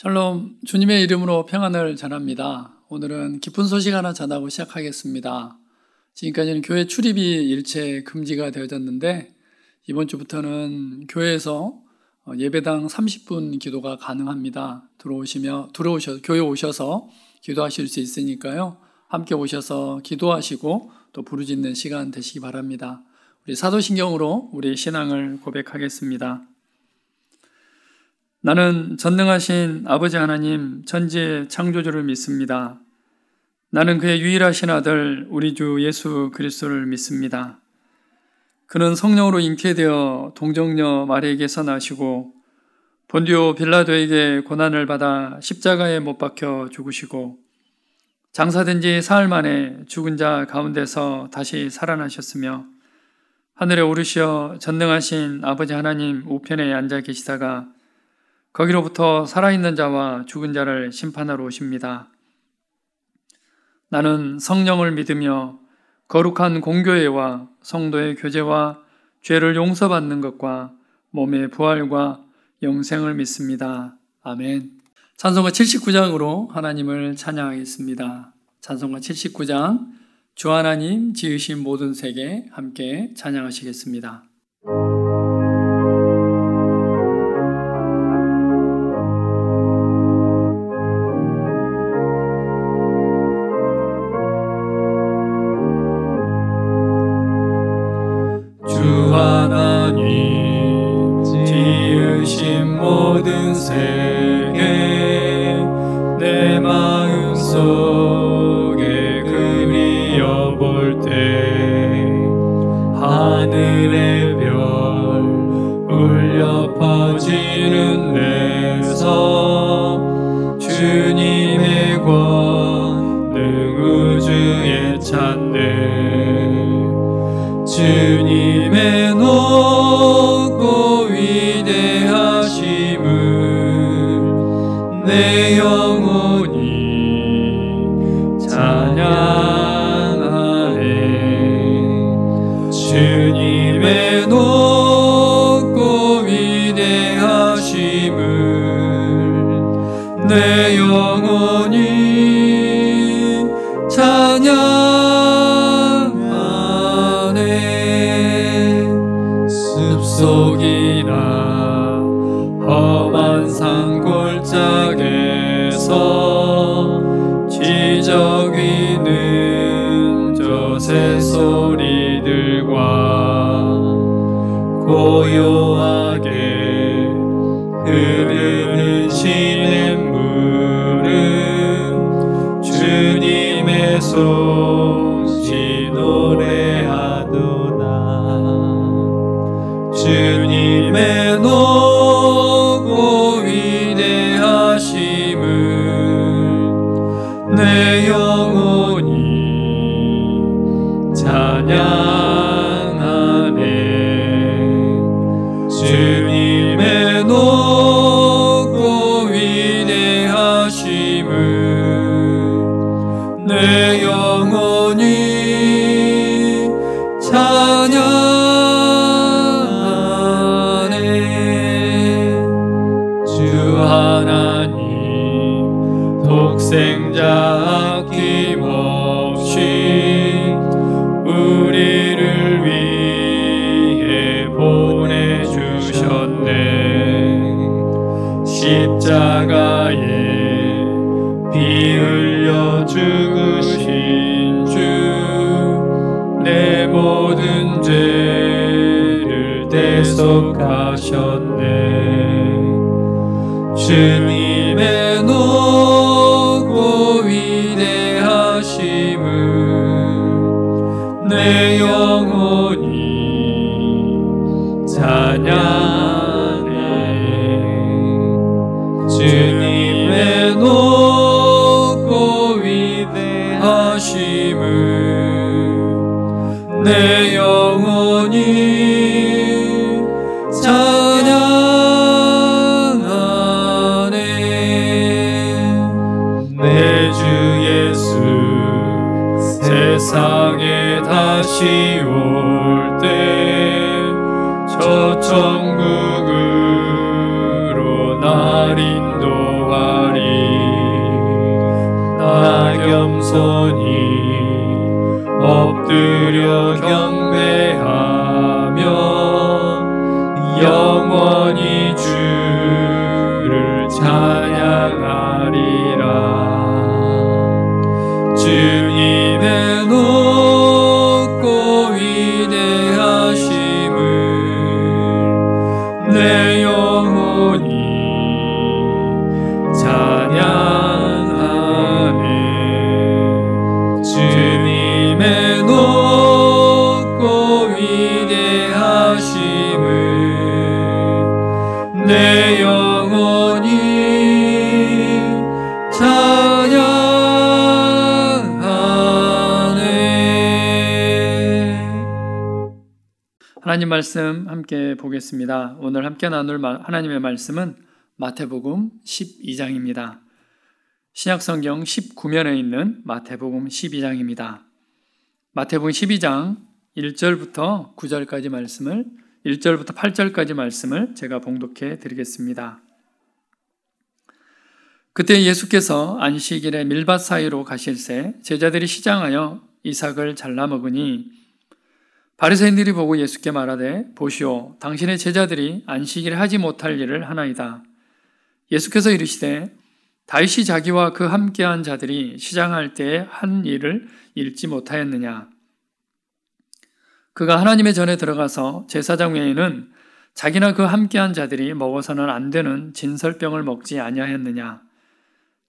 샬롬, 주님의 이름으로 평안을 전합니다. 오늘은 기쁜 소식 하나 전하고 시작하겠습니다. 지금까지는 교회 출입이 일체 금지가 되어졌는데 이번 주부터는 교회에서 예배당 30분 기도가 가능합니다. 교회 오셔서 기도하실 수 있으니까요. 함께 오셔서 기도하시고 또 부르짖는 시간 되시기 바랍니다. 우리 사도신경으로 우리 신앙을 고백하겠습니다. 나는 전능하신 아버지 하나님 천지의 창조주를 믿습니다. 나는 그의 유일하신 아들 우리 주 예수 그리스도를 믿습니다. 그는 성령으로 잉태되어 동정녀 마리에게서 나시고 본디오 빌라도에게 고난을 받아 십자가에 못 박혀 죽으시고 장사된 지 사흘 만에 죽은 자 가운데서 다시 살아나셨으며 하늘에 오르시어 전능하신 아버지 하나님 우편에 앉아 계시다가 거기로부터 살아있는 자와 죽은 자를 심판하러 오십니다. 나는 성령을 믿으며 거룩한 공교회와 성도의 교제와 죄를 용서받는 것과 몸의 부활과 영생을 믿습니다. 아멘. 찬송가 79장으로 하나님을 찬양하겠습니다. 찬송가 79장 주 하나님 지으신 모든 세계 함께 찬양하시겠습니다. 하나님 지으신 모든 세계 내 마음 속에 그리어볼 때 하늘의 별 울려 퍼지는 데서 주님의 권능 우주에 찬네. 주님의 높고 위대하심을 내 영혼이 찬양하네. 주님의 높고 위대하심을 내 영혼이 찬양하네. 숲속이나 험한 산골짜기에서 지저귀는 저 새소리들과 고요하게 흐르는 시냇물은 주님의 솜씨 노래하도다. 주님의 높고 위대하심을 내 영혼이 찬양하네. 주님의 높고 위대하심을 내 영혼이 찬양하네. 하나님 독생자 아낌없이 우리를 위해 보내주셨네. 십자가에 피 흘려 죽으신 주 내 모든 죄를 대속하셨네. 주님의 높고 위대하심을 내 영혼이 찬양해. 주님의 높고 위대하심을 내 영혼이 찬양하네. 내 주 예수 세상에 다시 올 때 저 천국으로 날 인도하 하나님 말씀 함께 보겠습니다. 오늘 함께 나눌 하나님의 말씀은 마태복음 12장입니다. 신약성경 19면에 있는 마태복음 12장입니다. 마태복음 12장 1절부터 9절까지 말씀을 1절부터 8절까지 말씀을 제가 봉독해 드리겠습니다. 그때 예수께서 안식일에 밀밭 사이로 가실새 제자들이 시장하여 이삭을 잘라 먹으니 바리새인들이 보고 예수께 말하되 보시오 당신의 제자들이 안식일에 하지 못할 일을 하나이다. 예수께서 이르시되 다윗이 자기와 그 함께한 자들이 시장할 때에 한 일을 읽지 못하였느냐. 그가 하나님의 전에 들어가서 제사장 외에는 자기나 그 함께한 자들이 먹어서는 안 되는 진설병을 먹지 아니하였느냐.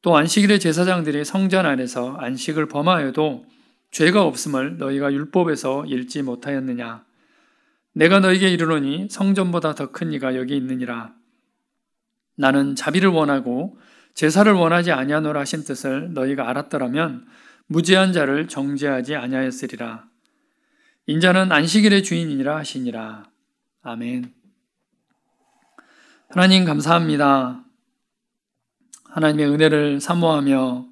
또 안식일에 제사장들이 성전 안에서 안식을 범하여도 죄가 없음을 너희가 율법에서 읽지 못하였느냐. 내가 너희에게 이르노니 성전보다 더 큰 이가 여기 있느니라. 나는 자비를 원하고 제사를 원하지 아니하노라 하신 뜻을 너희가 알았더라면 무죄한 자를 정죄하지 아니하였으리라. 인자는 안식일의 주인이니라 하시니라. 아멘. 하나님 감사합니다. 하나님의 은혜를 사모하며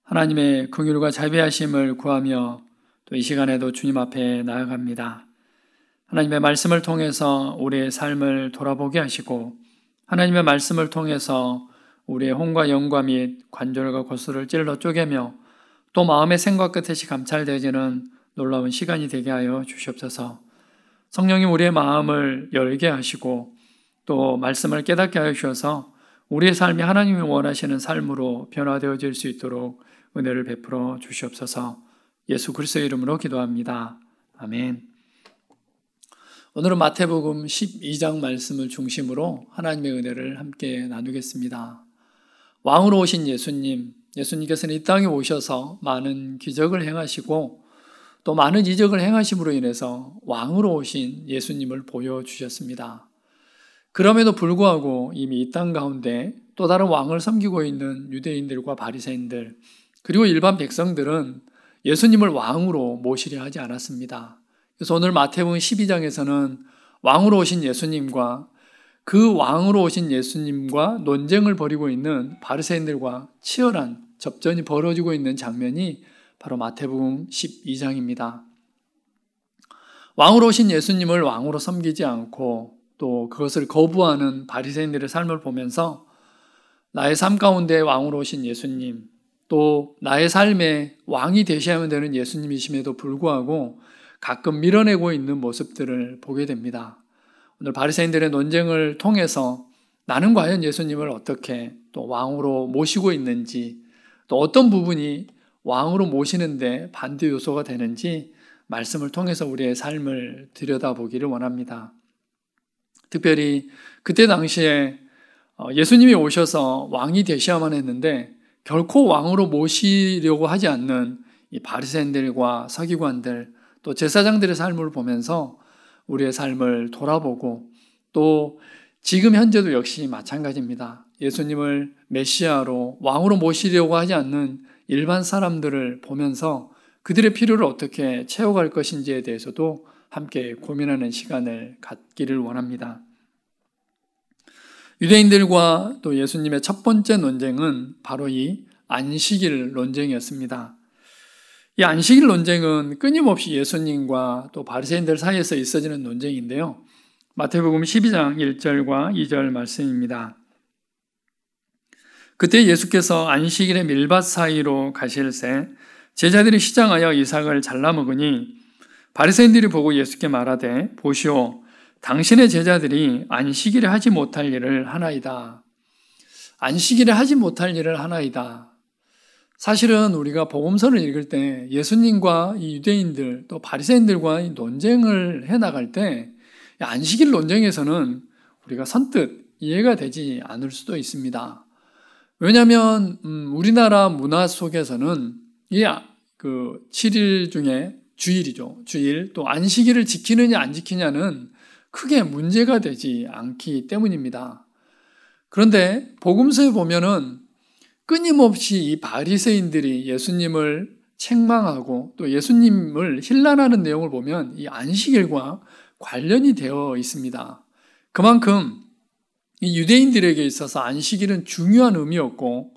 하나님의 긍휼과 자비하심을 구하며 또 이 시간에도 주님 앞에 나아갑니다. 하나님의 말씀을 통해서 우리의 삶을 돌아보게 하시고 하나님의 말씀을 통해서 우리의 혼과 영과 및 관절과 골수를 찔러 쪼개며 또 마음의 생각 끝에 감찰되어지는 놀라운 시간이 되게 하여 주시옵소서. 성령님 우리의 마음을 열게 하시고 또 말씀을 깨닫게 하여 주셔서 우리의 삶이 하나님이 원하시는 삶으로 변화되어질 수 있도록 은혜를 베풀어 주시옵소서. 예수 그리스도의 이름으로 기도합니다. 아멘. 오늘은 마태복음 12장 말씀을 중심으로 하나님의 은혜를 함께 나누겠습니다. 왕으로 오신 예수님께서는 이 땅에 오셔서 많은 기적을 행하시고 또 많은 이적을 행하심으로 인해서 왕으로 오신 예수님을 보여주셨습니다. 그럼에도 불구하고 이미 이 땅 가운데 또 다른 왕을 섬기고 있는 유대인들과 바리새인들 그리고 일반 백성들은 예수님을 왕으로 모시려 하지 않았습니다. 그래서 오늘 마태복음 12장에서는 왕으로 오신 예수님과 그 왕으로 오신 예수님과 논쟁을 벌이고 있는 바리새인들과 치열한 접전이 벌어지고 있는 장면이 바로 마태복음 12장입니다. 왕으로 오신 예수님을 왕으로 섬기지 않고 또 그것을 거부하는 바리새인들의 삶을 보면서 나의 삶 가운데 왕으로 오신 예수님, 또 나의 삶에 왕이 되셔야만 되는 예수님이심에도 불구하고 가끔 밀어내고 있는 모습들을 보게 됩니다. 오늘 바리새인들의 논쟁을 통해서 나는 과연 예수님을 어떻게 또 왕으로 모시고 있는지 또 어떤 부분이 왕으로 모시는데 반대 요소가 되는지 말씀을 통해서 우리의 삶을 들여다보기를 원합니다. 특별히 그때 당시에 예수님이 오셔서 왕이 되셔야만 했는데 결코 왕으로 모시려고 하지 않는 이 바리새인들과 서기관들 또 제사장들의 삶을 보면서 우리의 삶을 돌아보고 또 지금 현재도 역시 마찬가지입니다. 예수님을 메시아로 왕으로 모시려고 하지 않는 일반 사람들을 보면서 그들의 필요를 어떻게 채워갈 것인지에 대해서도 함께 고민하는 시간을 갖기를 원합니다. 유대인들과 또 예수님의 첫 번째 논쟁은 바로 이 안식일 논쟁이었습니다. 이 안식일 논쟁은 끊임없이 예수님과 또 바리새인들 사이에서 있어지는 논쟁인데요. 마태복음 12장 1절과 2절 말씀입니다. 그때 예수께서 안식일에 밀밭 사이로 가실새 제자들이 시장하여 이삭을 잘라 먹으니 바리새인들이 보고 예수께 말하되 보시오 당신의 제자들이 안식일에 하지 못할 일을 하나이다. 안식일에 하지 못할 일을 하나이다. 사실은 우리가 복음서를 읽을 때 예수님과 이 유대인들 또 바리새인들과 이 논쟁을 해나갈 때 안식일 논쟁에서는 우리가 선뜻 이해가 되지 않을 수도 있습니다. 왜냐하면 우리나라 문화 속에서는 이 7일 중에 주일이죠. 주일 또 안식일을 지키느냐 안 지키냐는 크게 문제가 되지 않기 때문입니다. 그런데 복음서에 보면은 끊임없이 이 바리새인들이 예수님을 책망하고 또 예수님을 힐난하는 내용을 보면 이 안식일과 관련이 되어 있습니다. 그만큼 이 유대인들에게 있어서 안식일은 중요한 의미였고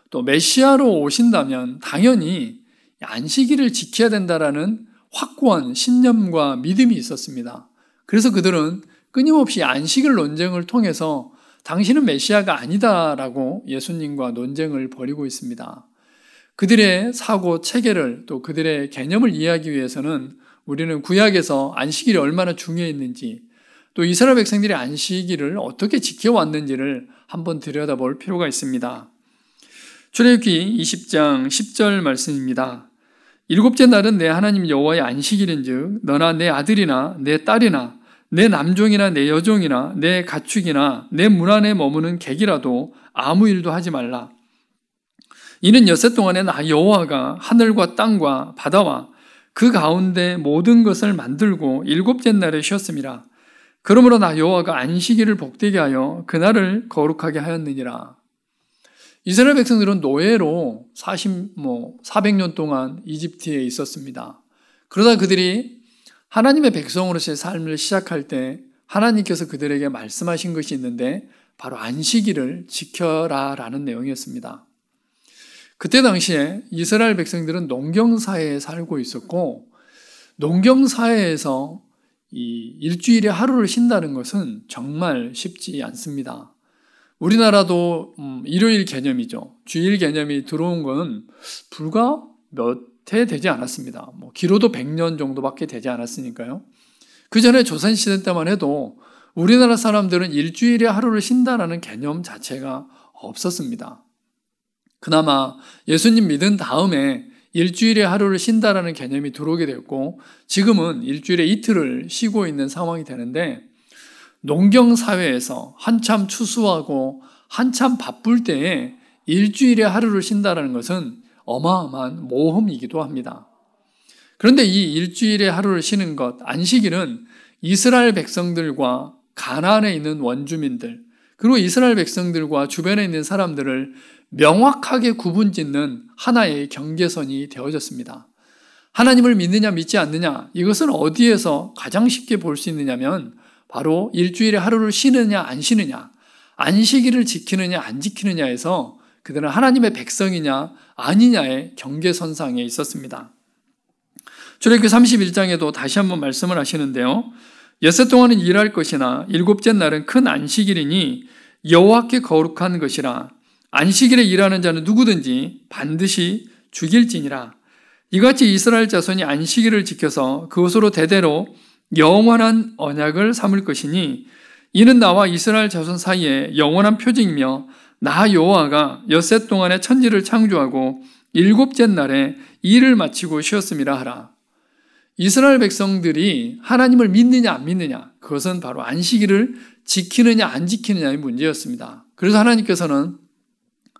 또 메시아로 오신다면 당연히 안식일을 지켜야 된다라는 확고한 신념과 믿음이 있었습니다. 그래서 그들은 끊임없이 안식일 논쟁을 통해서 당신은 메시아가 아니다라고 예수님과 논쟁을 벌이고 있습니다. 그들의 사고 체계를 또 그들의 개념을 이해하기 위해서는 우리는 구약에서 안식일이 얼마나 중요했는지 또 이스라엘 백성들이 안식일을 어떻게 지켜왔는지를 한번 들여다볼 필요가 있습니다. 출애굽기 20장 10절 말씀입니다. 일곱째 날은 내 하나님 여호와의 안식일인즉 너나 내 아들이나 내 딸이나 내 남종이나 내 여종이나 내 가축이나 내 문 안에 머무는 객이라도 아무 일도 하지 말라. 이는 엿새 동안에 나 여호와가 하늘과 땅과 바다와 그 가운데 모든 것을 만들고 일곱째 날에 쉬었음이라. 그러므로 나 여호와가 안식일을 복되게 하여 그날을 거룩하게 하였느니라. 이스라엘 백성들은 노예로 400년 동안 이집트에 있었습니다. 그러다 그들이 하나님의 백성으로서의 삶을 시작할 때 하나님께서 그들에게 말씀하신 것이 있는데 바로 안식일을 지켜라라는 내용이었습니다. 그때 당시에 이스라엘 백성들은 농경사회에 살고 있었고 농경사회에서 이 일주일에 하루를 쉰다는 것은 정말 쉽지 않습니다. 우리나라도 일요일 개념이죠. 주일 개념이 들어온 건 불과 몇 해 되지 않았습니다. 길어도 100년 정도밖에 되지 않았으니까요. 그 전에 조선시대 때만 해도 우리나라 사람들은 일주일에 하루를 쉰다라는 개념 자체가 없었습니다. 그나마 예수님 믿은 다음에 일주일에 하루를 쉰다라는 개념이 들어오게 되었고 지금은 일주일에 이틀을 쉬고 있는 상황이 되는데 농경사회에서 한참 추수하고 한참 바쁠 때에 일주일에 하루를 쉰다는 것은 어마어마한 모험이기도 합니다. 그런데 이 일주일에 하루를 쉬는 것, 안식일은 이스라엘 백성들과 가나안에 있는 원주민들 그리고 이스라엘 백성들과 주변에 있는 사람들을 명확하게 구분짓는 하나의 경계선이 되어졌습니다. 하나님을 믿느냐 믿지 않느냐 이것은 어디에서 가장 쉽게 볼 수 있느냐면 바로 일주일에 하루를 쉬느냐 안 쉬느냐 안식일을 지키느냐 안 지키느냐에서 그들은 하나님의 백성이냐 아니냐의 경계선상에 있었습니다. 출애굽기 31장에도 다시 한번 말씀을 하시는데요. 엿새 동안은 일할 것이나 일곱째 날은 큰 안식일이니 여호와께 거룩한 것이라. 안식일에 일하는 자는 누구든지 반드시 죽일지니라. 이같이 이스라엘 자손이 안식일을 지켜서 그것으로 대대로 영원한 언약을 삼을 것이니 이는 나와 이스라엘 자손 사이에 영원한 표징이며 나 여호와가 엿새 동안에 천지를 창조하고 일곱째 날에 일을 마치고 쉬었음이라 하라. 이스라엘 백성들이 하나님을 믿느냐 안 믿느냐 그것은 바로 안식일을 지키느냐 안 지키느냐의 문제였습니다. 그래서 하나님께서는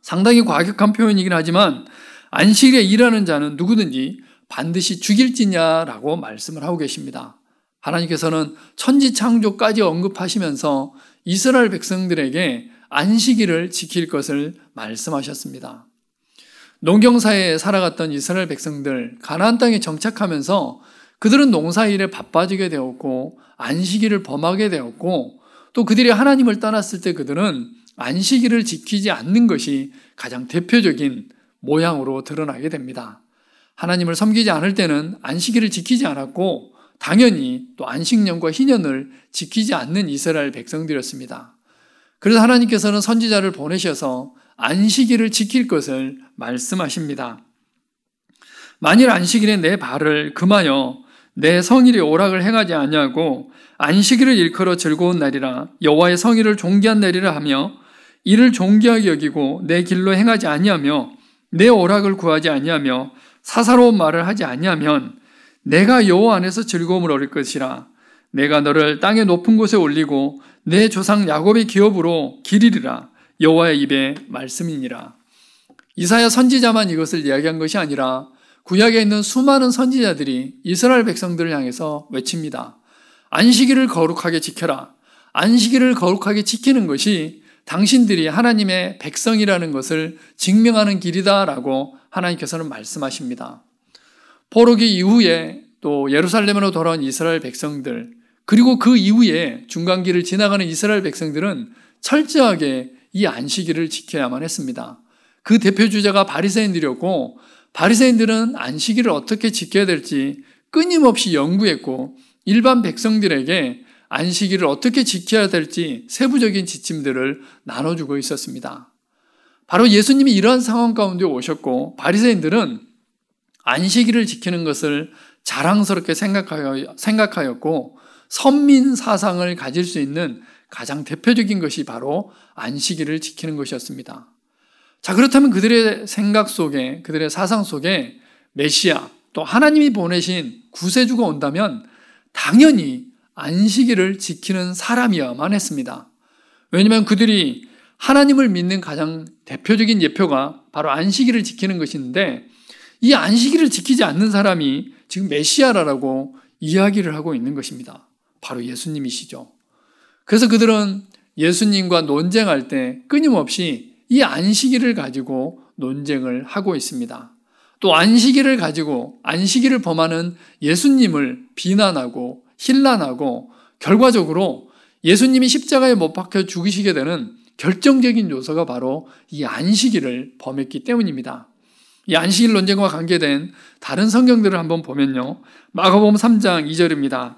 상당히 과격한 표현이긴 하지만 안식일에 일하는 자는 누구든지 반드시 죽일지냐라고 말씀을 하고 계십니다. 하나님께서는 천지 창조까지 언급하시면서 이스라엘 백성들에게 안식일을 지킬 것을 말씀하셨습니다. 농경사회에 살아갔던 이스라엘 백성들, 가나안 땅에 정착하면서 그들은 농사일에 바빠지게 되었고 안식일을 범하게 되었고 또 그들이 하나님을 떠났을 때 그들은 안식일을 지키지 않는 것이 가장 대표적인 모양으로 드러나게 됩니다. 하나님을 섬기지 않을 때는 안식일을 지키지 않았고 당연히 또 안식년과 희년을 지키지 않는 이스라엘 백성들이었습니다. 그래서 하나님께서는 선지자를 보내셔서 안식일을 지킬 것을 말씀하십니다. 만일 안식일에 내 발을 금하여 내 성일의 오락을 행하지 아니하고 안식일을 일컬어 즐거운 날이라 여호와의 성일을 존귀한 날이라 하며 이를 존귀하게 여기고 내 길로 행하지 아니하며 내 오락을 구하지 아니하며 사사로운 말을 하지 아니하면 내가 여호와 안에서 즐거움을 얻을 것이라. 내가 너를 땅의 높은 곳에 올리고 내 조상 야곱의 기업으로 기리리라. 여호와의 입에 말씀이니라. 이사야 선지자만 이것을 이야기한 것이 아니라 구약에 있는 수많은 선지자들이 이스라엘 백성들을 향해서 외칩니다. 안식일을 거룩하게 지켜라. 안식일을 거룩하게 지키는 것이 당신들이 하나님의 백성이라는 것을 증명하는 길이다라고 하나님께서는 말씀하십니다. 포로기 이후에 또 예루살렘으로 돌아온 이스라엘 백성들 그리고 그 이후에 중간기를 지나가는 이스라엘 백성들은 철저하게 이 안식일을 지켜야만 했습니다. 그 대표 주자가 바리새인들이었고 바리새인들은 안식일을 어떻게 지켜야 될지 끊임없이 연구했고 일반 백성들에게 안식일을 어떻게 지켜야 될지 세부적인 지침들을 나눠주고 있었습니다. 바로 예수님이 이러한 상황 가운데 오셨고 바리새인들은 안식일을 지키는 것을 자랑스럽게 생각하였고 선민 사상을 가질 수 있는 가장 대표적인 것이 바로 안식일을 지키는 것이었습니다. 자, 그렇다면 그들의 생각 속에, 그들의 사상 속에 메시아, 또 하나님이 보내신 구세주가 온다면 당연히 안식일을 지키는 사람이어야만 했습니다. 왜냐하면 그들이 하나님을 믿는 가장 대표적인 예표가 바로 안식일을 지키는 것인데 이 안식일을 지키지 않는 사람이 지금 메시아라고 이야기를 하고 있는 것입니다. 바로 예수님이시죠. 그래서 그들은 예수님과 논쟁할 때 끊임없이 이 안식일을 가지고 논쟁을 하고 있습니다. 또 안식일을 가지고 안식일을 범하는 예수님을 비난하고 힐난하고 결과적으로 예수님이 십자가에 못 박혀 죽으시게 되는 결정적인 요소가 바로 이 안식일을 범했기 때문입니다. 이 안식일 논쟁과 관계된 다른 성경들을 한번 보면요. 마가복음 3장 2절입니다.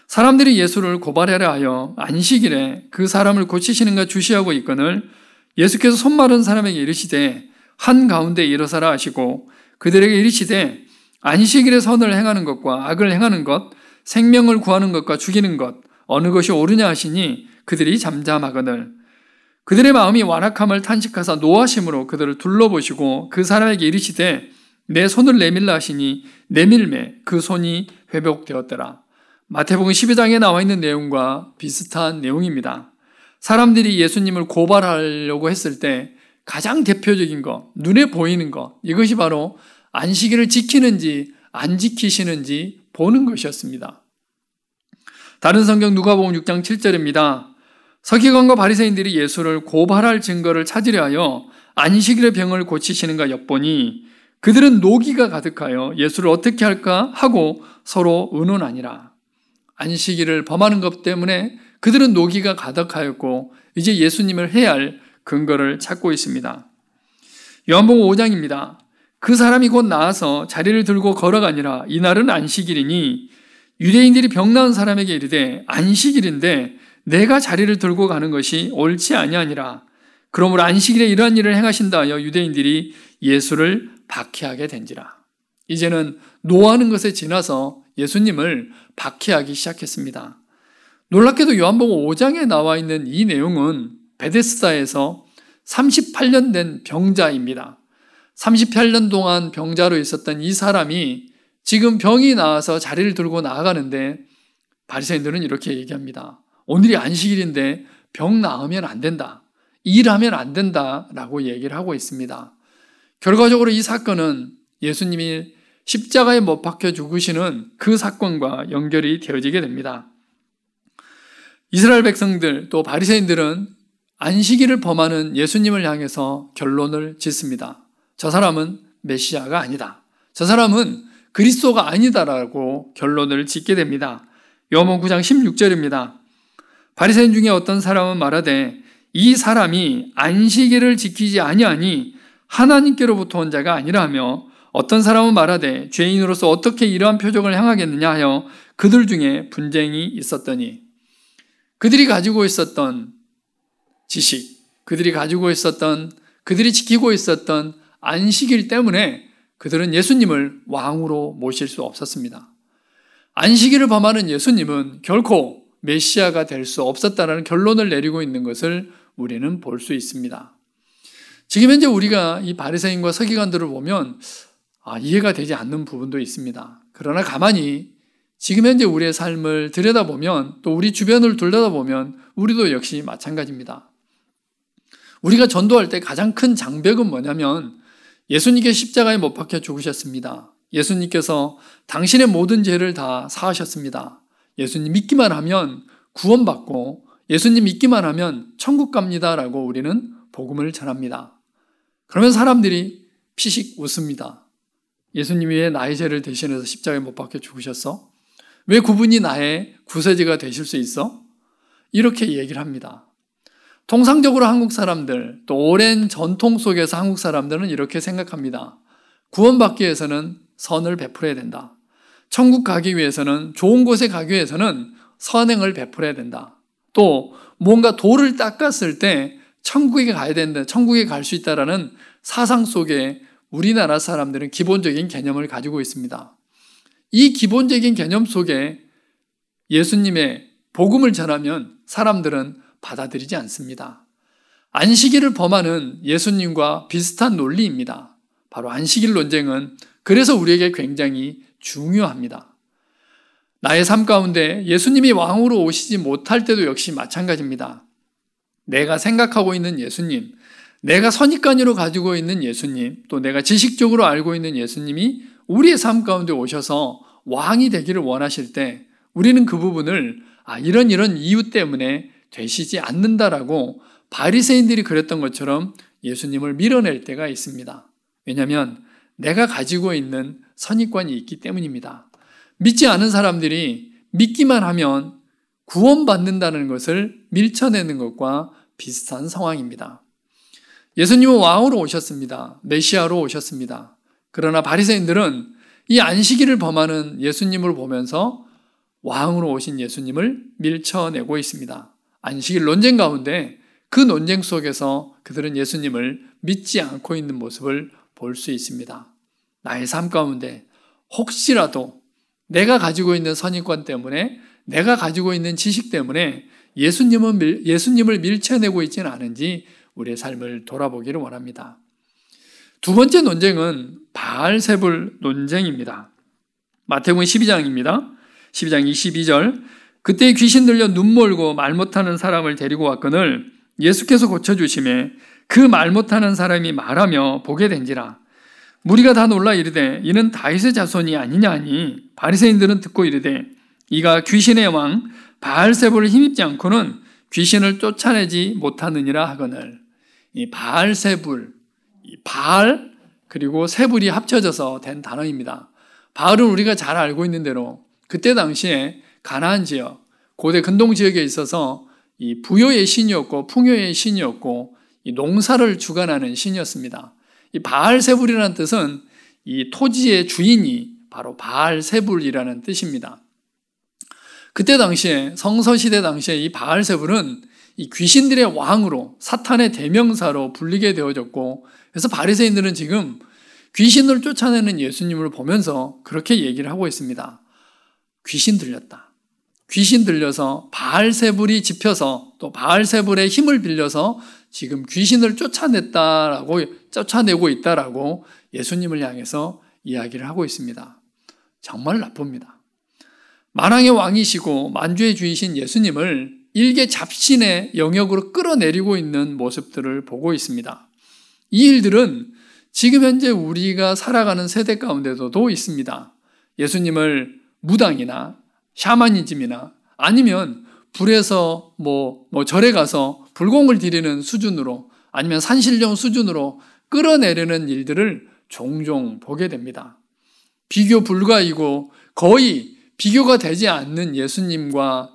사람들이 예수를 고발하려 하여 안식일에 그 사람을 고치시는가 주시하고 있거늘 예수께서 손 마른 사람에게 이르시되 한가운데 일어서라 하시고 그들에게 이르시되 안식일에 선을 행하는 것과 악을 행하는 것, 생명을 구하는 것과 죽이는 것 어느 것이 옳으냐 하시니 그들이 잠잠하거늘 그들의 마음이 완악함을 탄식하사 노하심으로 그들을 둘러보시고 그 사람에게 이르시되 내 손을 내밀라 하시니 내밀매 그 손이 회복되었더라. 마태복음 12장에 나와 있는 내용과 비슷한 내용입니다. 사람들이 예수님을 고발하려고 했을 때 가장 대표적인 것, 눈에 보이는 것, 이것이 바로 안식일을 지키는지 안 지키시는지 보는 것이었습니다. 다른 성경 누가복음 6장 7절입니다. 서기관과 바리새인들이 예수를 고발할 증거를 찾으려 하여 안식일의 병을 고치시는가 엿보니 그들은 노기가 가득하여 예수를 어떻게 할까 하고 서로 의논하니라. 안식일을 범하는 것 때문에 그들은 노기가 가득하였고 이제 예수님을 해야 할 근거를 찾고 있습니다. 요한복음 5장입니다. 그 사람이 곧 나와서 자리를 들고 걸어가니라. 이날은 안식일이니 유대인들이 병 나은 사람에게 이르되 안식일인데 내가 자리를 들고 가는 것이 옳지 아니하니라. 그러므로 안식일에 이러한 일을 행하신다 하여 유대인들이 예수를 박해하게 된지라. 이제는 노하는 것에 지나서 예수님을 박해하기 시작했습니다. 놀랍게도 요한복음 5장에 나와 있는 이 내용은 베데스다에서 38년 된 병자입니다. 38년 동안 병자로 있었던 이 사람이 지금 병이 나와서 자리를 들고 나아가는데 바리새인들은 이렇게 얘기합니다. 오늘이 안식일인데 병 나으면 안 된다. 일하면 안 된다라고 얘기를 하고 있습니다. 결과적으로 이 사건은 예수님이 십자가에 못 박혀 죽으시는 그 사건과 연결이 되어지게 됩니다. 이스라엘 백성들 또 바리새인들은 안식일을 범하는 예수님을 향해서 결론을 짓습니다. 저 사람은 메시아가 아니다. 저 사람은 그리스도가 아니다라고 결론을 짓게 됩니다. 요한복음 9장 16절입니다. 바리새인 중에 어떤 사람은 말하되 이 사람이 안식일을 지키지 아니하니 하나님께로부터 온 자가 아니라 하며 어떤 사람은 말하되 죄인으로서 어떻게 이러한 표적을 행하겠느냐 하여 그들 중에 분쟁이 있었더니 그들이 가지고 있었던 지식, 그들이 지키고 있었던 안식일 때문에 그들은 예수님을 왕으로 모실 수 없었습니다. 안식일을 범하는 예수님은 결코 메시아가 될 수 없었다라는 결론을 내리고 있는 것을 우리는 볼 수 있습니다. 지금 현재 우리가 이 바리새인과 서기관들을 보면 이해가 되지 않는 부분도 있습니다. 그러나 가만히 지금 현재 우리의 삶을 들여다보면 또 우리 주변을 둘러다보면 우리도 역시 마찬가지입니다. 우리가 전도할 때 가장 큰 장벽은 뭐냐면 예수님께서 십자가에 못 박혀 죽으셨습니다. 예수님께서 당신의 모든 죄를 다 사하셨습니다. 예수님 믿기만 하면 구원받고 예수님 믿기만 하면 천국 갑니다라고 우리는 복음을 전합니다. 그러면 사람들이 피식 웃습니다. 예수님이 왜 나의 죄를 대신해서 십자가에 못 박혀 죽으셨어? 왜 그분이 나의 구세주가 되실 수 있어? 이렇게 얘기를 합니다. 통상적으로 한국 사람들, 또 오랜 전통 속에서 한국 사람들은 이렇게 생각합니다. 구원받기 위해서는 선을 베풀어야 된다. 천국 가기 위해서는, 좋은 곳에 가기 위해서는 선행을 베풀어야 된다. 또 뭔가 돌을 닦았을 때 천국에 가야 된다, 천국에 갈 수 있다라는 사상 속에 우리나라 사람들은 기본적인 개념을 가지고 있습니다. 이 기본적인 개념 속에 예수님의 복음을 전하면 사람들은 받아들이지 않습니다. 안식일을 범하는 예수님과 비슷한 논리입니다. 바로 안식일 논쟁은 그래서 우리에게 굉장히 중요합니다. 나의 삶 가운데 예수님이 왕으로 오시지 못할 때도 역시 마찬가지입니다. 내가 생각하고 있는 예수님, 내가 선입관으로 가지고 있는 예수님, 또 내가 지식적으로 알고 있는 예수님이 우리의 삶 가운데 오셔서 왕이 되기를 원하실 때 우리는 그 부분을 이런 이유 때문에 되시지 않는다라고 바리새인들이 그랬던 것처럼 예수님을 밀어낼 때가 있습니다. 왜냐하면 내가 가지고 있는 선입관이 있기 때문입니다. 믿지 않은 사람들이 믿기만 하면 구원받는다는 것을 밀쳐내는 것과 비슷한 상황입니다. 예수님은 왕으로 오셨습니다. 메시아로 오셨습니다. 그러나 바리새인들은 이 안식일을 범하는 예수님을 보면서 왕으로 오신 예수님을 밀쳐내고 있습니다. 안식일 논쟁 가운데 그 논쟁 속에서 그들은 예수님을 믿지 않고 있는 모습을 볼 수 있습니다. 나의 삶 가운데 혹시라도 내가 가지고 있는 선입관 때문에, 내가 가지고 있는 지식 때문에 예수님을 밀쳐내고 있지는 않은지 우리의 삶을 돌아보기를 원합니다. 두 번째 논쟁은 바알세불 논쟁입니다. 마태복음 12장입니다. 12장 22절, 그때 귀신 들려 눈 멀고 말 못하는 사람을 데리고 왔거늘 예수께서 고쳐주심에 그 말 못하는 사람이 말하며 보게 된지라. 무리가 다 놀라 이르되 이는 다윗의 자손이 아니냐 하니 바리새인들은 듣고 이르되 이가 귀신의 왕 바알세불을 힘입지 않고는 귀신을 쫓아내지 못하느니라 하거늘. 이 바알세불, 바알 그리고 세불이 합쳐져서 된 단어입니다. 바알은 우리가 잘 알고 있는 대로 그때 당시에 가나안 지역, 고대 근동 지역에 있어서 이 부요의 신이었고 풍요의 신이었고 이 농사를 주관하는 신이었습니다. 이 바알세불이라는 뜻은 이 토지의 주인이 바로 바알세불이라는 뜻입니다. 그때 당시에, 성서시대 당시에 이 바알세불은 이 귀신들의 왕으로, 사탄의 대명사로 불리게 되어졌고, 그래서 바리새인들은 지금 귀신을 쫓아내는 예수님을 보면서 그렇게 얘기를 하고 있습니다. 귀신 들렸다. 귀신 들려서 바알세불이 집혀서 또 바알세불의 힘을 빌려서 지금 귀신을 쫓아내고 있다라고 예수님을 향해서 이야기를 하고 있습니다. 정말 나쁩니다. 만왕의 왕이시고 만주의 주이신 예수님을 일개 잡신의 영역으로 끌어내리고 있는 모습들을 보고 있습니다. 이 일들은 지금 현재 우리가 살아가는 세대 가운데도 있습니다. 예수님을 무당이나 샤머니즘이나 아니면 불에서 절에 가서 불공을 드리는 수준으로, 아니면 산신령 수준으로 끌어내리는 일들을 종종 보게 됩니다. 비교 불가이고 거의 비교가 되지 않는 예수님과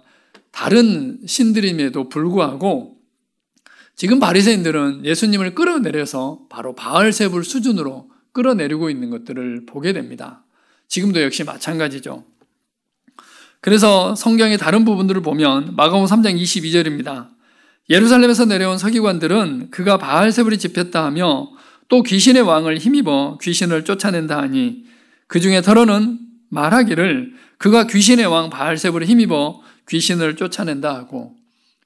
다른 신들임에도 불구하고 지금 바리새인들은 예수님을 끌어내려서 바로 바알세불 수준으로 끌어내리고 있는 것들을 보게 됩니다. 지금도 역시 마찬가지죠. 그래서 성경의 다른 부분들을 보면 마가복음 3장 22절입니다. 예루살렘에서 내려온 서기관들은 그가 바알세불이 집혔다 하며 또 귀신의 왕을 힘입어 귀신을 쫓아낸다 하니 그 중에 더러는 말하기를 그가 귀신의 왕 바알세불을 힘입어 귀신을 쫓아낸다 하고,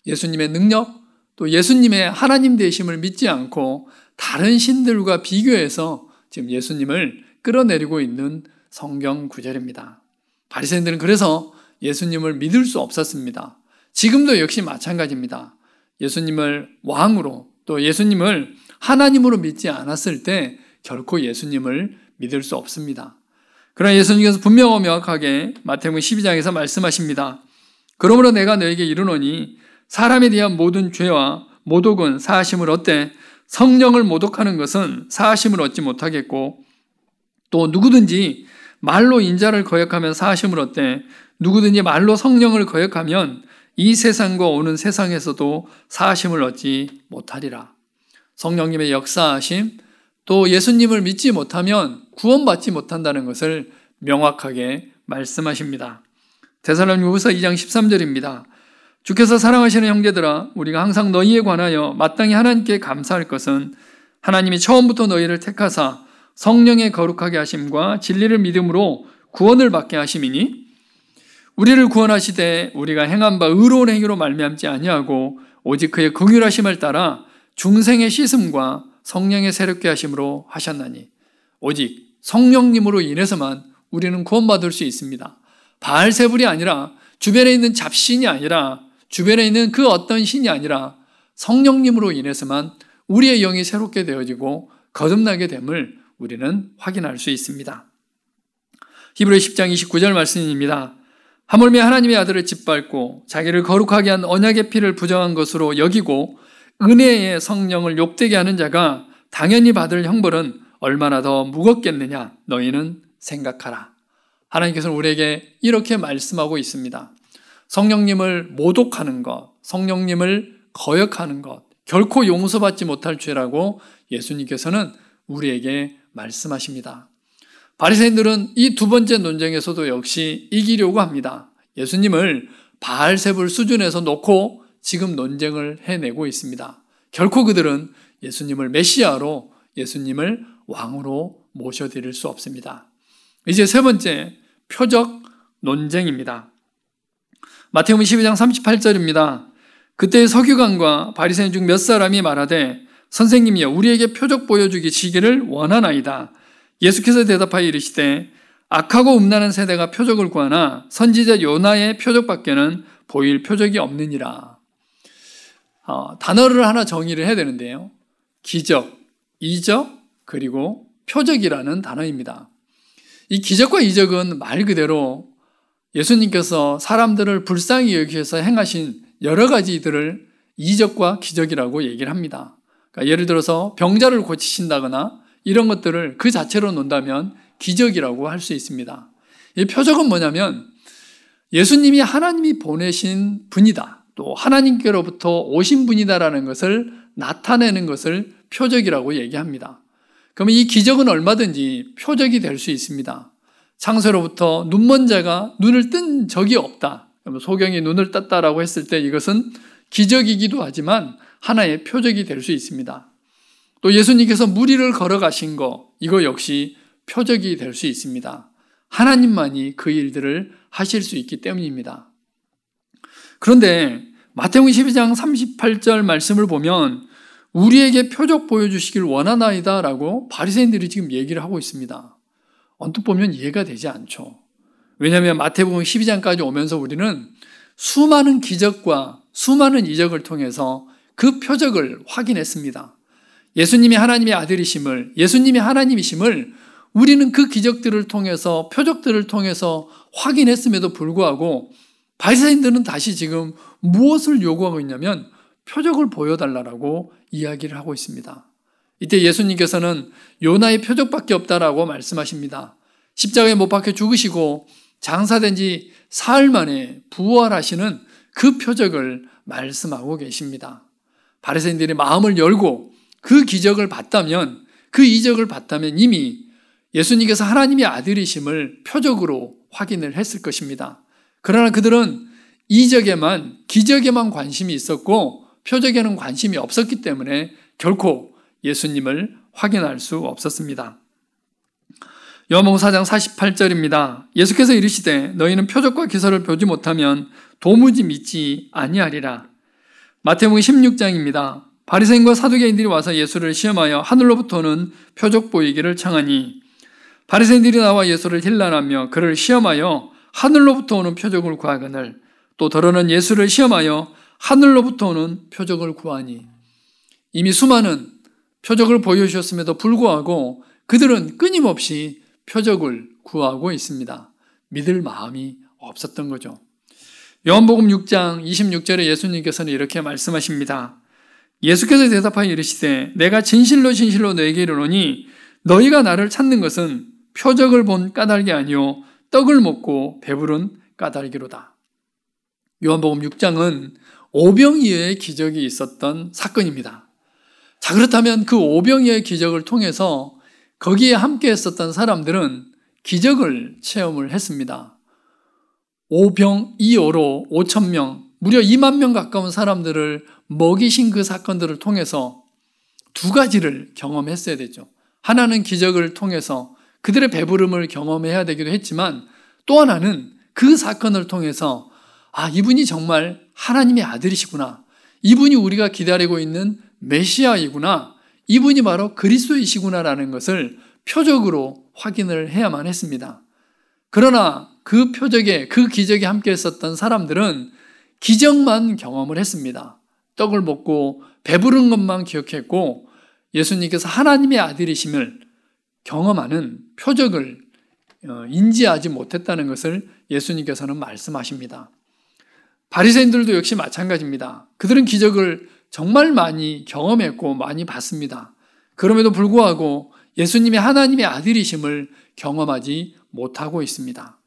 예수님의 능력, 또 예수님의 하나님 되심을 믿지 않고 다른 신들과 비교해서 지금 예수님을 끌어내리고 있는 성경 구절입니다. 바리새인들은 그래서 예수님을 믿을 수 없었습니다. 지금도 역시 마찬가지입니다. 예수님을 왕으로, 또 예수님을 하나님으로 믿지 않았을 때 결코 예수님을 믿을 수 없습니다. 그러나 예수님께서 분명하고 명확하게 마태복음 12장에서 말씀하십니다. 그러므로 내가 너에게 이르노니 사람에 대한 모든 죄와 모독은 사하심을 얻되 성령을 모독하는 것은 사하심을 얻지 못하겠고, 또 누구든지 말로 인자를 거역하면 사하심을 얻되 누구든지 말로 성령을 거역하면 이 세상과 오는 세상에서도 사하심을 얻지 못하리라. 성령님의 역사하심, 또 예수님을 믿지 못하면 구원받지 못한다는 것을 명확하게 말씀하십니다. 데살로니가후서 2장 13절입니다. 주께서 사랑하시는 형제들아, 우리가 항상 너희에 관하여 마땅히 하나님께 감사할 것은 하나님이 처음부터 너희를 택하사 성령의 거룩하게 하심과 진리를 믿음으로 구원을 받게 하심이니, 우리를 구원하시되 우리가 행한 바 의로운 행위로 말미암지 아니하고 오직 그의 긍휼하심을 따라 중생의 씻음과 성령의 새롭게 하심으로 하셨나니, 오직 성령님으로 인해서만 우리는 구원받을 수 있습니다. 바알세불이 아니라, 주변에 있는 잡신이 아니라, 주변에 있는 그 어떤 신이 아니라 성령님으로 인해서만 우리의 영이 새롭게 되어지고 거듭나게 됨을 우리는 확인할 수 있습니다. 히브리 10장 29절 말씀입니다. 하물며 하나님의 아들을 짓밟고 자기를 거룩하게 한 언약의 피를 부정한 것으로 여기고 은혜의 성령을 욕되게 하는 자가 당연히 받을 형벌은 얼마나 더 무겁겠느냐 너희는 생각하라. 하나님께서는 우리에게 이렇게 말씀하고 있습니다. 성령님을 모독하는 것, 성령님을 거역하는 것, 결코 용서받지 못할 죄라고 예수님께서는 우리에게 말씀하십니다. 바리새인들은 이 두 번째 논쟁에서도 역시 이기려고 합니다. 예수님을 바알세불 수준에서 놓고 지금 논쟁을 해내고 있습니다. 결코 그들은 예수님을 메시아로, 예수님을 왕으로 모셔드릴 수 없습니다. 이제 세 번째, 표적 논쟁입니다. 마태복음 12장 38절입니다. 그때 서기관과 바리새인 중 몇 사람이 말하되 선생님이여 우리에게 표적 보여주시기를 원하나이다. 예수께서 대답하여 이르시되 악하고 음란한 세대가 표적을 구하나 선지자 요나의 표적밖에는 보일 표적이 없느니라. 단어를 하나 정의를 해야 되는데요. 기적, 이적, 그리고 표적이라는 단어입니다. 이 기적과 이적은 말 그대로 예수님께서 사람들을 불쌍히 여기셔서 행하신 여러 가지들을 이적과 기적이라고 얘기를 합니다. 그러니까 예를 들어서 병자를 고치신다거나 이런 것들을 그 자체로 논다면 기적이라고 할 수 있습니다. 이 표적은 뭐냐면 예수님이 하나님이 보내신 분이다, 또 하나님께로부터 오신 분이다라는 것을 나타내는 것을 표적이라고 얘기합니다. 그러면 이 기적은 얼마든지 표적이 될 수 있습니다. 창세로부터 눈먼 자가 눈을 뜬 적이 없다. 소경이 눈을 떴다라고 했을 때 이것은 기적이기도 하지만 하나의 표적이 될 수 있습니다. 또 예수님께서 물 위를 걸어가신 거, 이거 역시 표적이 될 수 있습니다. 하나님만이 그 일들을 하실 수 있기 때문입니다. 그런데 마태복음 12장 38절 말씀을 보면 우리에게 표적 보여주시길 원하나이다 라고 바리새인들이 지금 얘기를 하고 있습니다. 언뜻 보면 이해가 되지 않죠. 왜냐하면 마태복음 12장까지 오면서 우리는 수많은 기적과 수많은 이적을 통해서 그 표적을 확인했습니다. 예수님이 하나님의 아들이심을, 예수님이 하나님이심을 우리는 그 기적들을 통해서, 표적들을 통해서 확인했음에도 불구하고 바리새인들은 다시 지금 무엇을 요구하고 있냐면 표적을 보여달라고 이야기를 하고 있습니다. 이때 예수님께서는 요나의 표적밖에 없다라고 말씀하십니다. 십자가에 못 박혀 죽으시고 장사된 지 사흘 만에 부활하시는 그 표적을 말씀하고 계십니다. 바리새인들이 마음을 열고 그 기적을 봤다면, 그 이적을 봤다면 이미 예수님께서 하나님의 아들이심을 표적으로 확인을 했을 것입니다. 그러나 그들은 이적에만, 기적에만 관심이 있었고 표적에는 관심이 없었기 때문에 결코 예수님을 확인할 수 없었습니다. 요한복음 4장 48절입니다. 예수께서 이르시되 너희는 표적과 기사를 보지 못하면 도무지 믿지 아니하리라. 마태복음 16장입니다. 바리새인과 사두개인들이 와서 예수를 시험하여 하늘로부터는 표적 보이기를 청하니 바리새인들이 나와 예수를 힐난하며 그를 시험하여 하늘로부터 오는 표적을 구하거늘 또 더러는 예수를 시험하여 하늘로부터 오는 표적을 구하니. 이미 수많은 표적을 보여주셨음에도 불구하고 그들은 끊임없이 표적을 구하고 있습니다. 믿을 마음이 없었던 거죠. 요한복음 6장 26절에 예수님께서는 이렇게 말씀하십니다. 예수께서 대답하여 이르시되 내가 진실로 진실로 너에게 이르노니 너희가 나를 찾는 것은 표적을 본 까닭이 아니요 떡을 먹고 배부른 까닭이로다. 요한복음 6장은 오병이어의 기적이 있었던 사건입니다. 자, 그렇다면 그 오병이어의 기적을 통해서 거기에 함께 했었던 사람들은 기적을 체험을 했습니다. 오병이어로 5,000명, 무려 2만 명 가까운 사람들을 먹이신 그 사건들을 통해서 두 가지를 경험했어야 되죠. 하나는 기적을 통해서 그들의 배부름을 경험해야 되기도 했지만, 또 하나는 그 사건을 통해서 이분이 정말 하나님의 아들이시구나, 이분이 우리가 기다리고 있는 메시아이구나, 이분이 바로 그리스도이시구나라는 것을 표적으로 확인을 해야만 했습니다. 그러나 그 표적에, 그 기적에 함께 했었던 사람들은 기적만 경험을 했습니다. 떡을 먹고 배부른 것만 기억했고, 예수님께서 하나님의 아들이심을 경험하는 표적을 인지하지 못했다는 것을 예수님께서는 말씀하십니다. 바리새인들도 역시 마찬가지입니다. 그들은 기적을 정말 많이 경험했고 많이 봤습니다. 그럼에도 불구하고 예수님이 하나님의 아들이심을 경험하지 못하고 있습니다.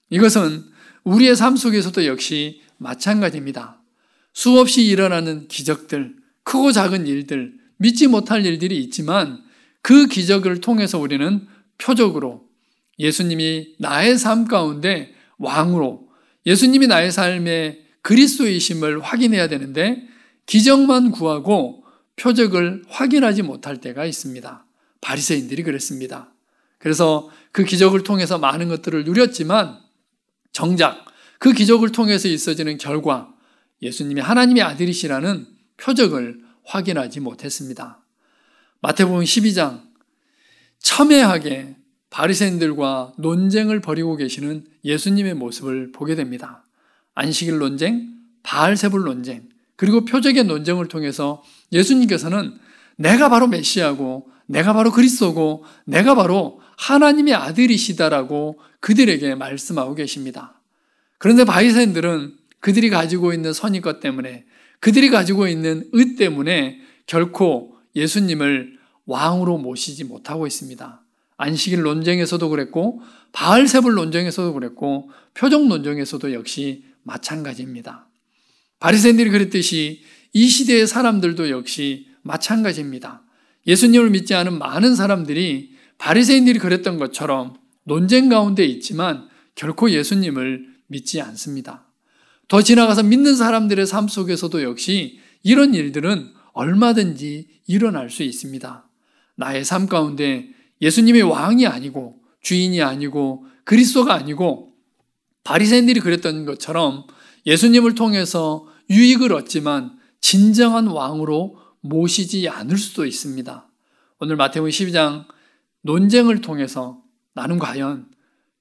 이것은 우리의 삶 속에서도 역시 마찬가지입니다. 수없이 일어나는 기적들, 크고 작은 일들, 믿지 못할 일들이 있지만 그 기적을 통해서 우리는 표적으로 예수님이 나의 삶 가운데 왕으로, 예수님이 나의 삶의 그리스도이심을 확인해야 되는데 기적만 구하고 표적을 확인하지 못할 때가 있습니다. 바리새인들이 그랬습니다. 그래서 그 기적을 통해서 많은 것들을 누렸지만 정작 그 기적을 통해서 있어지는 결과, 예수님이 하나님의 아들이시라는 표적을 확인하지 못했습니다. 마태복음 12장, 첨예하게 바리새인들과 논쟁을 벌이고 계시는 예수님의 모습을 보게 됩니다. 안식일 논쟁, 바알세불 논쟁, 그리고 표적의 논쟁을 통해서 예수님께서는 내가 바로 메시아고, 내가 바로 그리스도고, 내가 바로 하나님의 아들이시다라고 그들에게 말씀하고 계십니다. 그런데 바리새인들은 그들이 가지고 있는 선입것 때문에, 그들이 가지고 있는 의 때문에 결코 예수님을 왕으로 모시지 못하고 있습니다. 안식일 논쟁에서도 그랬고, 바알세불 논쟁에서도 그랬고, 표적 논쟁에서도 역시 마찬가지입니다. 바리새인들이 그랬듯이 이 시대의 사람들도 역시 마찬가지입니다. 예수님을 믿지 않은 많은 사람들이 바리새인들이 그랬던 것처럼 논쟁 가운데 있지만 결코 예수님을 믿지 않습니다. 더 지나가서 믿는 사람들의 삶 속에서도 역시 이런 일들은 얼마든지 일어날 수 있습니다. 나의 삶 가운데 예수님이 왕이 아니고 주인이 아니고 그리스도가 아니고 바리새인들이 그랬던 것처럼 예수님을 통해서 유익을 얻지만 진정한 왕으로 모시지 않을 수도 있습니다. 오늘 마태복음 12장 논쟁을 통해서 나는 과연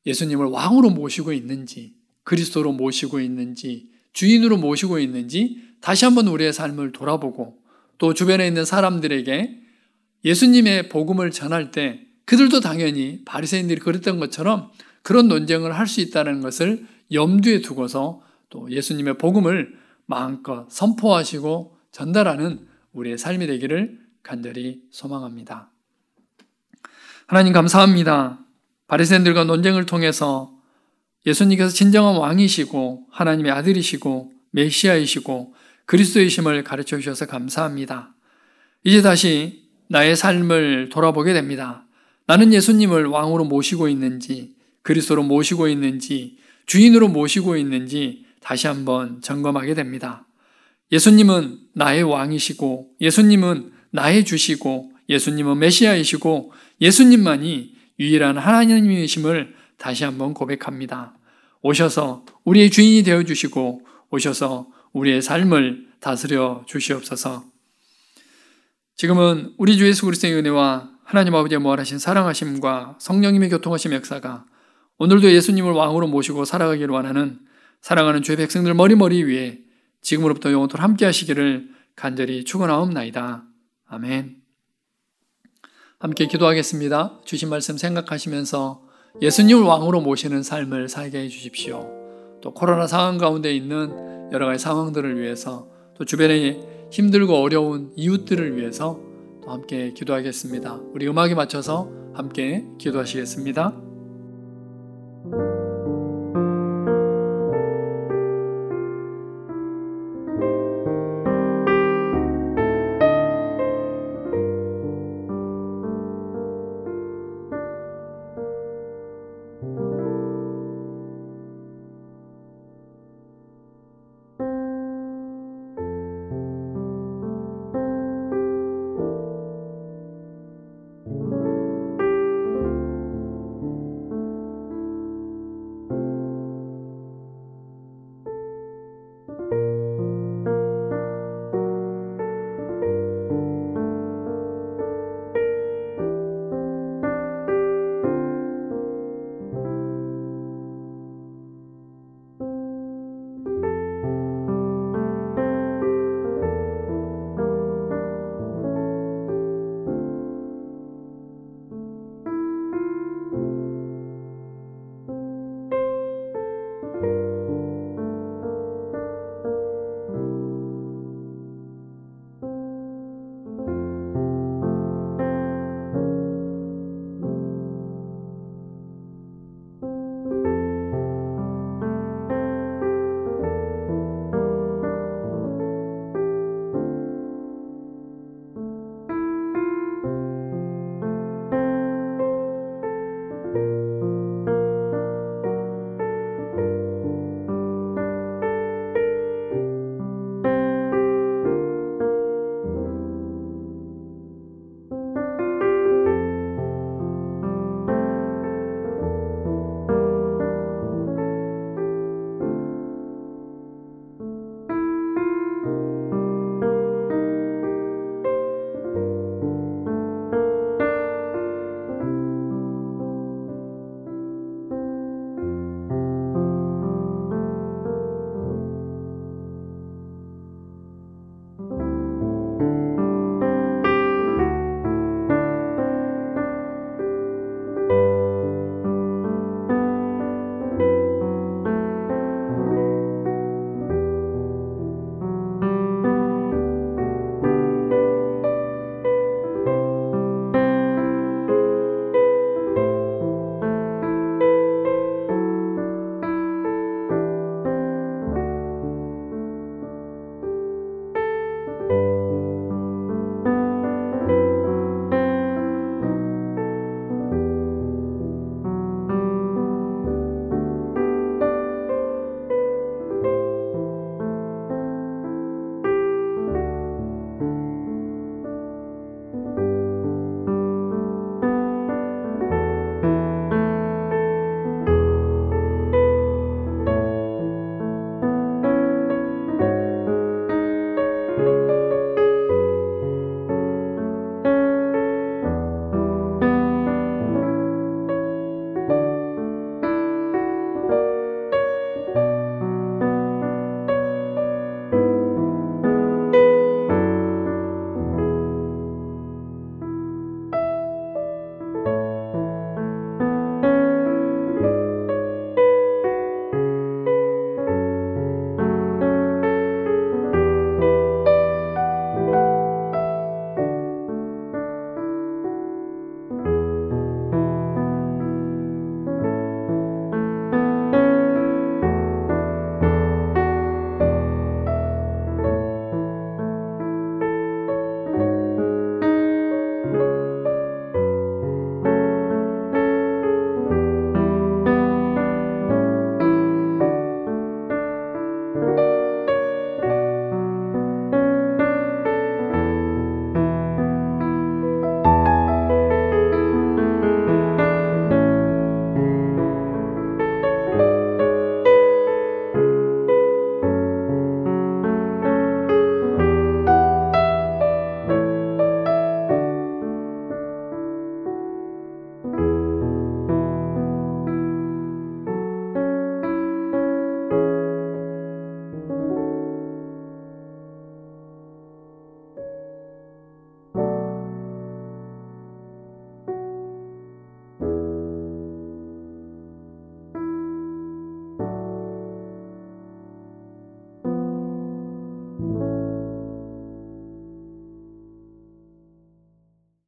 예수님을 왕으로 모시고 있는지, 그리스도로 모시고 있는지, 주인으로 모시고 있는지 다시 한번 우리의 삶을 돌아보고, 또 주변에 있는 사람들에게 예수님의 복음을 전할 때 그들도 당연히 바리새인들이 그랬던 것처럼 그런 논쟁을 할 수 있다는 것을 염두에 두고서 또 예수님의 복음을 마음껏 선포하시고 전달하는 우리의 삶이 되기를 간절히 소망합니다. 하나님 감사합니다. 바리새인들과 논쟁을 통해서 예수님께서 진정한 왕이시고 하나님의 아들이시고 메시아이시고 그리스도이심을 가르쳐 주셔서 감사합니다. 이제 다시 나의 삶을 돌아보게 됩니다. 나는 예수님을 왕으로 모시고 있는지, 그리스도로 모시고 있는지, 주인으로 모시고 있는지 다시 한번 점검하게 됩니다. 예수님은 나의 왕이시고, 예수님은 나의 주시고, 예수님은 메시아이시고, 예수님만이 유일한 하나님이심을 다시 한번 고백합니다. 오셔서 우리의 주인이 되어주시고, 오셔서 우리의 삶을 다스려 주시옵소서. 지금은 우리 주 예수 그리스도의 은혜와 하나님 아버지의 무한하신 사랑하심과 성령님의 교통하심 역사가 오늘도 예수님을 왕으로 모시고 살아가기를 원하는 사랑하는 주의 백성들 머리머리 위에 지금으로부터 영원토록 함께 하시기를 간절히 축원하옵나이다. 아멘. 함께 기도하겠습니다. 주신 말씀 생각하시면서 예수님을 왕으로 모시는 삶을 살게 해주십시오. 또 코로나 상황 가운데 있는 여러 가지 상황들을 위해서, 또 주변에 힘들고 어려운 이웃들을 위해서 또 함께 기도하겠습니다. 우리 음악에 맞춰서 함께 기도하시겠습니다.